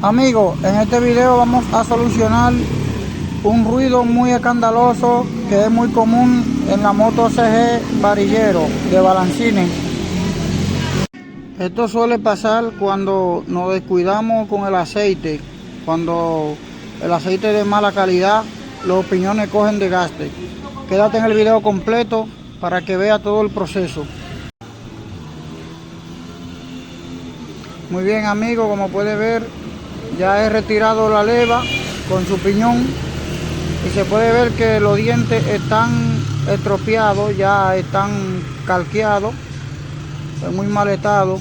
Amigos, en este video vamos a solucionar un ruido muy escandaloso que es muy común en la moto CG varillero de balancines. Esto suele pasar cuando nos descuidamos con el aceite, cuando el aceite es de mala calidad, los piñones cogen desgaste. Quédate en el video completo para que vea todo el proceso. Muy bien, amigos, como puede ver, ya he retirado la leva con su piñón y se puede ver que los dientes están estropeados, ya están calqueados, en muy mal estado.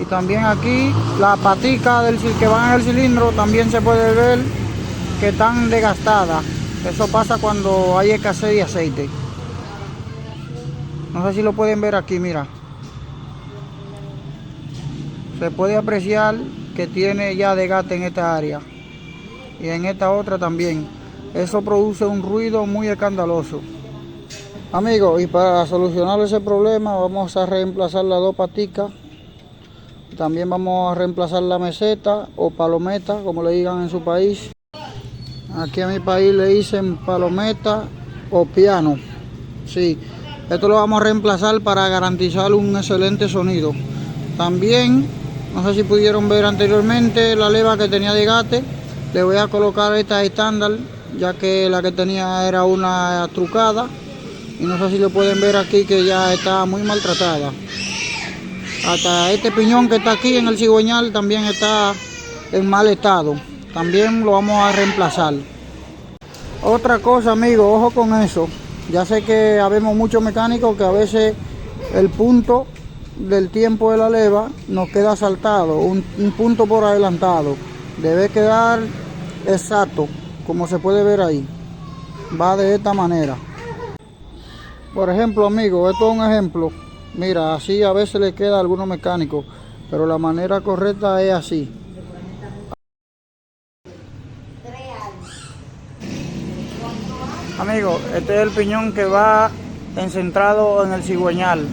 Y también aquí la patica que van en el cilindro también se puede ver que están desgastadas. Eso pasa cuando hay escasez de aceite. No sé si lo pueden ver aquí, mira. Se puede apreciar que tiene ya desgaste en esta área y en esta otra también. Eso produce un ruido muy escandaloso. Amigos, y para solucionar ese problema vamos a reemplazar las dos paticas. También vamos a reemplazar la meseta o palometa, como le digan en su país. Aquí en mi país le dicen palometa o piano. Sí, esto lo vamos a reemplazar para garantizar un excelente sonido. También, no sé si pudieron ver anteriormente la leva que tenía de gate. Le voy a colocar esta estándar, ya que la que tenía era una trucada. Y no sé si lo pueden ver aquí que ya está muy maltratada. Hasta este piñón que está aquí en el cigüeñal también está en mal estado. También lo vamos a reemplazar. Otra cosa, amigos, ojo con eso. Ya sé que habemos muchos mecánicos que a veces el punto del tiempo de la leva nos queda saltado, un punto por adelantado. Debe quedar exacto, como se puede ver ahí. Va de esta manera. Por ejemplo, amigos, esto es un ejemplo. Mira, así a veces le queda a algunos mecánicos, pero la manera correcta es así. Amigos, este es el piñón que va encentrado en el cigüeñal.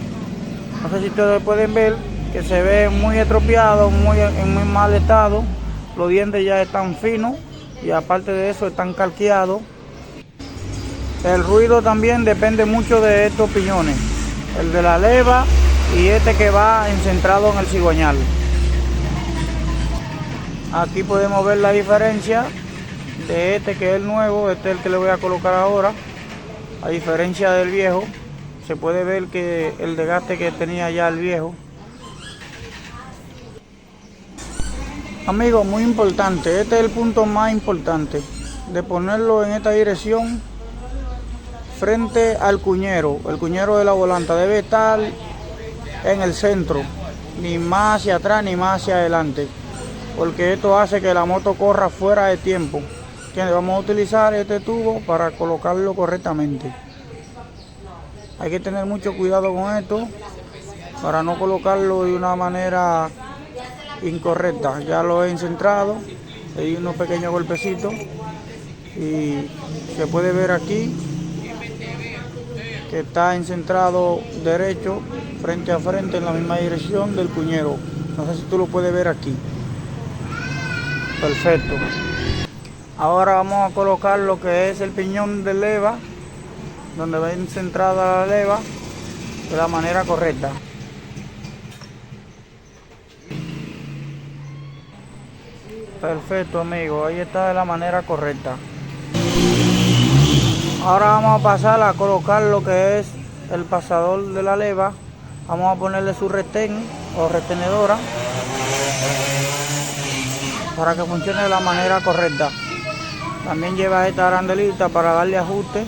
No sé si ustedes pueden ver que se ve muy estropeado, en muy mal estado. Los dientes ya están finos y aparte de eso están calqueados. El ruido también depende mucho de estos piñones, el de la leva y este que va encentrado en el cigüeñal. Aquí podemos ver la diferencia de este que es el nuevo, este es el que le voy a colocar ahora. A diferencia del viejo, se puede ver que el desgaste que tenía ya el viejo. Amigos, muy importante, este es el punto más importante, de ponerlo en esta dirección frente al cuñero. El cuñero de la volanta debe estar en el centro, ni más hacia atrás ni más hacia adelante, porque esto hace que la moto corra fuera de tiempo. Vamos a utilizar este tubo para colocarlo correctamente. Hay que tener mucho cuidado con esto para no colocarlo de una manera incorrecta. Ya lo he encentrado, le di unos pequeños golpecitos y se puede ver aquí que está encentrado derecho, frente a frente, en la misma dirección del cuñero. No sé si tú lo puedes ver aquí. Perfecto. Ahora vamos a colocar lo que es el piñón de leva, donde va centrada la leva, de la manera correcta. Perfecto, amigo, ahí está de la manera correcta. Ahora vamos a pasar a colocar lo que es el pasador de la leva. Vamos a ponerle su retén o retenedora para que funcione de la manera correcta. También lleva esta arandelita para darle ajuste,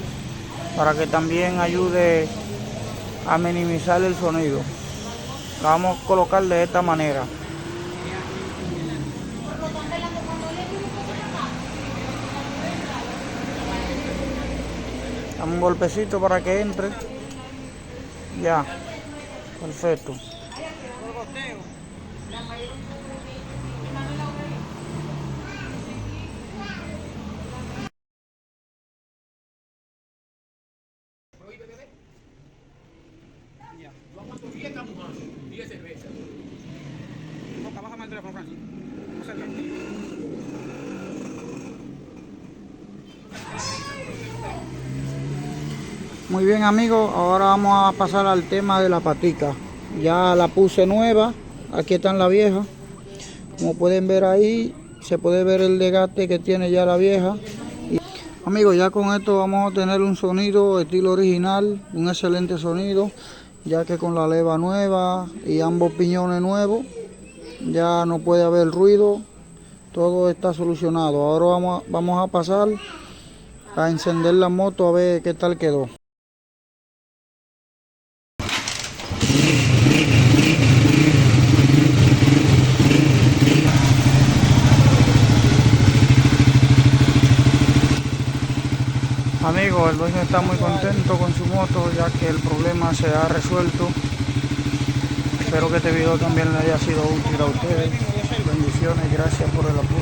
para que también ayude a minimizar el sonido. La vamos a colocar de esta manera. Damos un golpecito para que entre. Ya, perfecto. Yo aguanto 10 campos, 10 cervezas. Baja más el teléfono, Francis. Muy bien amigos, ahora vamos a pasar al tema de la patica. Ya la puse nueva, aquí está la vieja. Como pueden ver ahí, se puede ver el desgaste que tiene ya la vieja. Y, amigos, ya con esto vamos a tener un sonido estilo original, un excelente sonido, ya que con la leva nueva y ambos piñones nuevos, ya no puede haber ruido, todo está solucionado. Ahora vamos a pasar a encender la moto a ver qué tal quedó. Amigos, el dueño está muy contento con su moto ya que el problema se ha resuelto. Espero que este video también le haya sido útil a ustedes. Bendiciones y gracias por el apoyo.